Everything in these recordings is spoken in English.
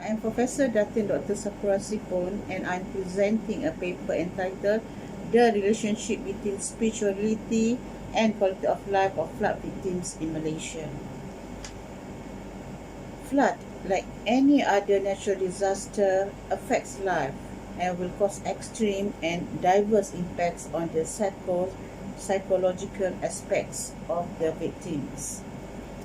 I'm Professor Datin Dr. Sapora Sipon, and I'm presenting a paper entitled The Relationship Between Spirituality and Quality of Life of Flood Victims in Malaysia. Flood, like any other natural disaster, affects life and will cause extreme and diverse impacts on the psychological aspects of the victims.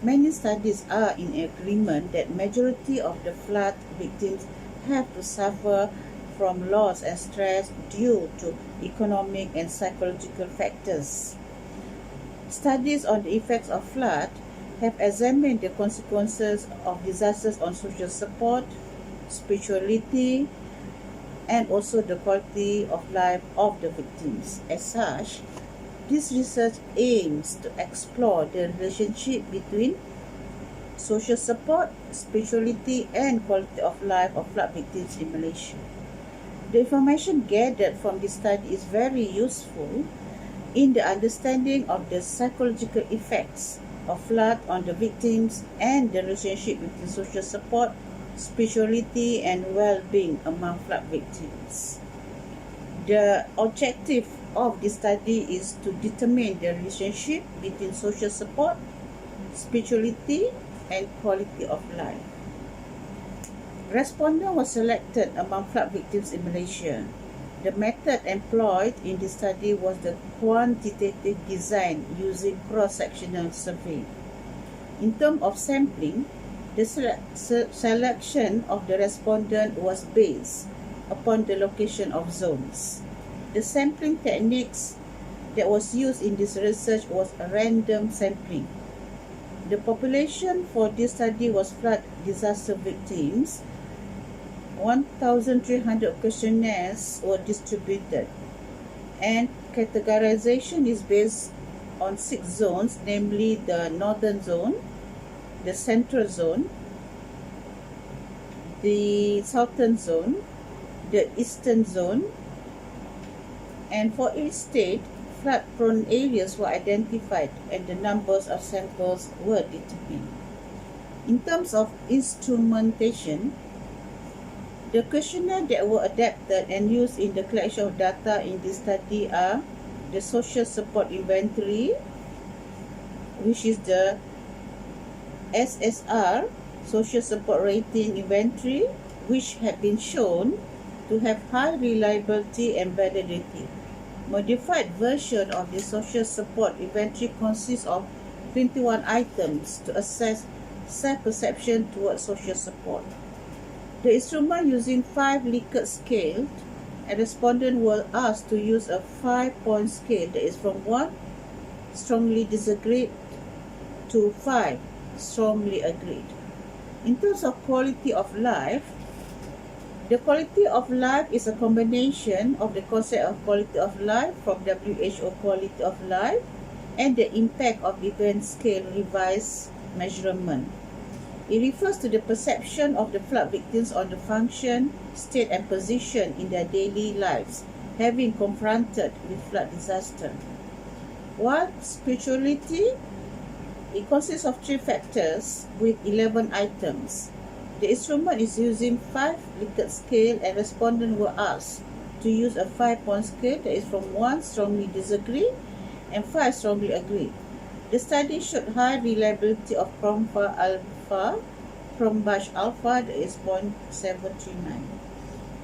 Many studies are in agreement that majority of the flood victims have to suffer from loss and stress due to economic and psychological factors. Studies on the effects of flood have examined the consequences of disasters on social support, spirituality, and also the quality of life of the victims. As such, this research aims to explore the relationship between social support, spirituality, and quality of life of flood victims in Malaysia. The information gathered from this study is very useful in the understanding of the psychological effects of flood on the victims and the relationship between social support, spirituality, and well-being among flood victims. The objective of this study is to determine the relationship between social support, spirituality, and quality of life. Respondent was selected among flood victims in Malaysia. The method employed in this study was the quantitative design using cross-sectional survey. In terms of sampling, the selection of the respondent was based upon the location of zones. The sampling techniques that was used in this research was a random sampling. The population for this study was flood disaster victims. 1,300 questionnaires were distributed, and categorization is based on 6 zones, namely the northern zone, the central zone, the southern zone, the eastern zone, and for each state, flood-prone areas were identified and the numbers of samples were determined. In terms of instrumentation, the questionnaire that were adapted and used in the collection of data in this study are the social support inventory, which is the SSR, social support rating inventory, which have been shown to have high reliability and validity. Modified version of the social support inventory consists of 21 items to assess self-perception towards social support. The instrument using 5 Likert scale, and respondents were asked to use a 5-point scale that is from 1 strongly disagreed to 5 strongly agreed. In terms of quality of life, the quality of life is a combination of the concept of quality of life from WHO quality of life and the impact of event scale revised measurement. It refers to the perception of the flood victims on the function, state, and position in their daily lives, having confronted with flood disaster. While spirituality, it consists of 3 factors with 11 items. The instrument is using 5 Likert scale, and respondents were asked to use a 5-point scale that is from 1 strongly disagree and 5 strongly agree. The study showed high reliability of Cromba alpha, that is 0.739.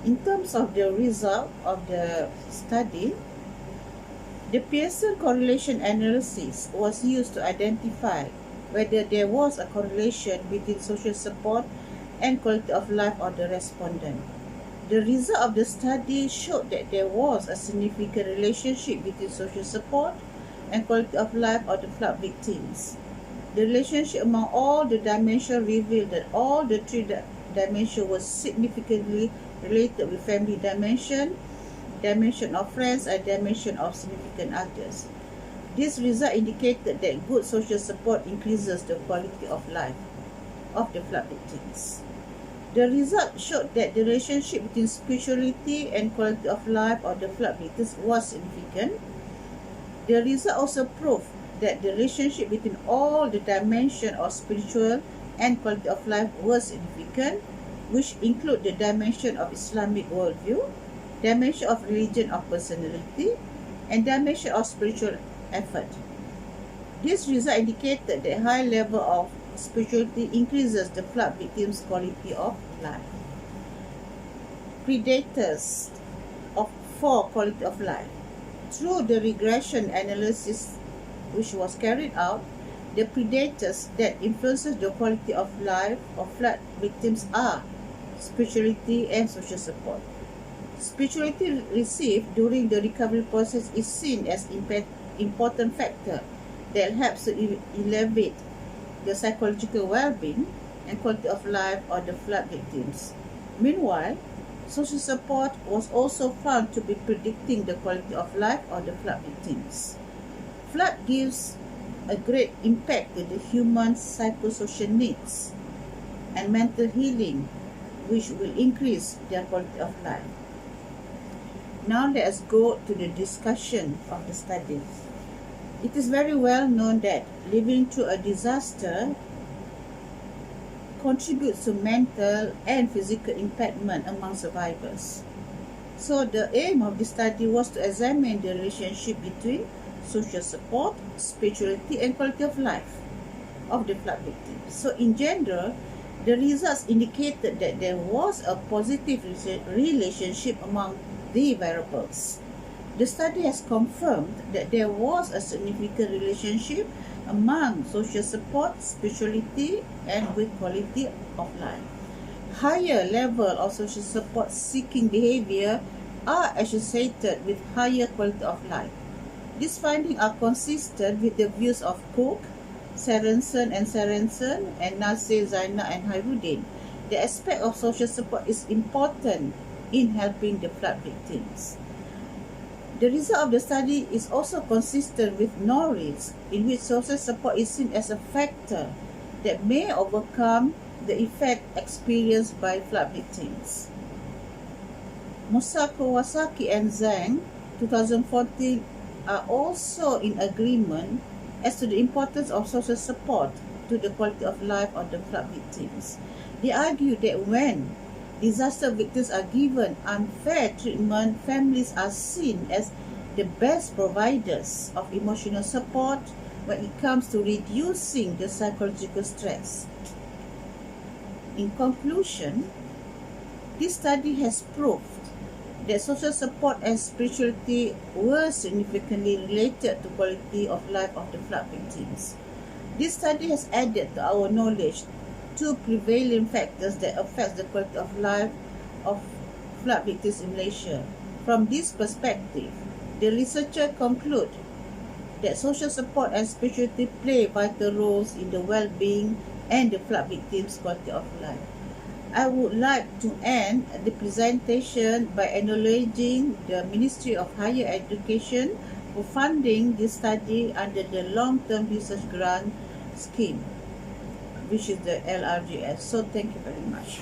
In terms of the result of the study, the Pearson correlation analysis was used to identify whether there was a correlation between social support and quality of life of the respondent. The result of the study showed that there was a significant relationship between social support and quality of life of the flood victims. The relationship among all the dimensions revealed that all the 3 dimensions were significantly related with family dimension, dimension of friends, and dimension of significant others. This result indicated that good social support increases the quality of life of the flood victims. The result showed that the relationship between spirituality and quality of life of the flood victims was significant. The result also proved that the relationship between all the dimensions of spiritual and quality of life was significant. which include the dimension of Islamic worldview, dimension of religion of personality, and dimension of spiritual effort. This result indicated that high level of spirituality increases the flood victims' quality of life. Predators for quality of life. Through the regression analysis which was carried out, the predators that influences the quality of life of flood victims are spirituality and social support. Spirituality received during the recovery process is seen as important factor that helps to elevate the psychological well-being and quality of life of the flood victims. Meanwhile, social support was also found to be predicting the quality of life of the flood victims. Flood gives a great impact to the human psychosocial needs and mental healing, which will increase their quality of life. Now let us go to the discussion of the study. It is very well known that living through a disaster contributes to mental and physical impairment among survivors. So the aim of the study was to examine the relationship between social support, spirituality, and quality of life of the flood victims. So in general, the results indicated that there was a positive relationship among the variables. The study has confirmed that there was a significant relationship among social support, spirituality, and with quality of life. Higher level of social support seeking behavior are associated with higher quality of life. These findings are consistent with the views of Cook, Sorensen and Nasir, Zainab, and Hairuddin. The aspect of social support is important in helping the flood victims. The result of the study is also consistent with Norris, in which social support is seen as a factor that may overcome the effect experienced by flood victims. Musa Kawasaki and Zhang, 2014, are also in agreement as to the importance of social support to the quality of life of the flood victims. They argue that when disaster victims are given unfair treatment, families are seen as the best providers of emotional support when it comes to reducing the psychological stress. In conclusion, this study has proved that social support and spirituality were significantly related to quality of life of the flood victims. This study has added to our knowledge two prevailing factors that affect the quality of life of flood victims in Malaysia. From this perspective, the researchers conclude that social support and spirituality play vital roles in the well-being and the flood victims' quality of life. I would like to end the presentation by acknowledging the Ministry of Higher Education for funding this study under the Long-Term Research Grant Scheme, which is the LRGS. So thank you very much.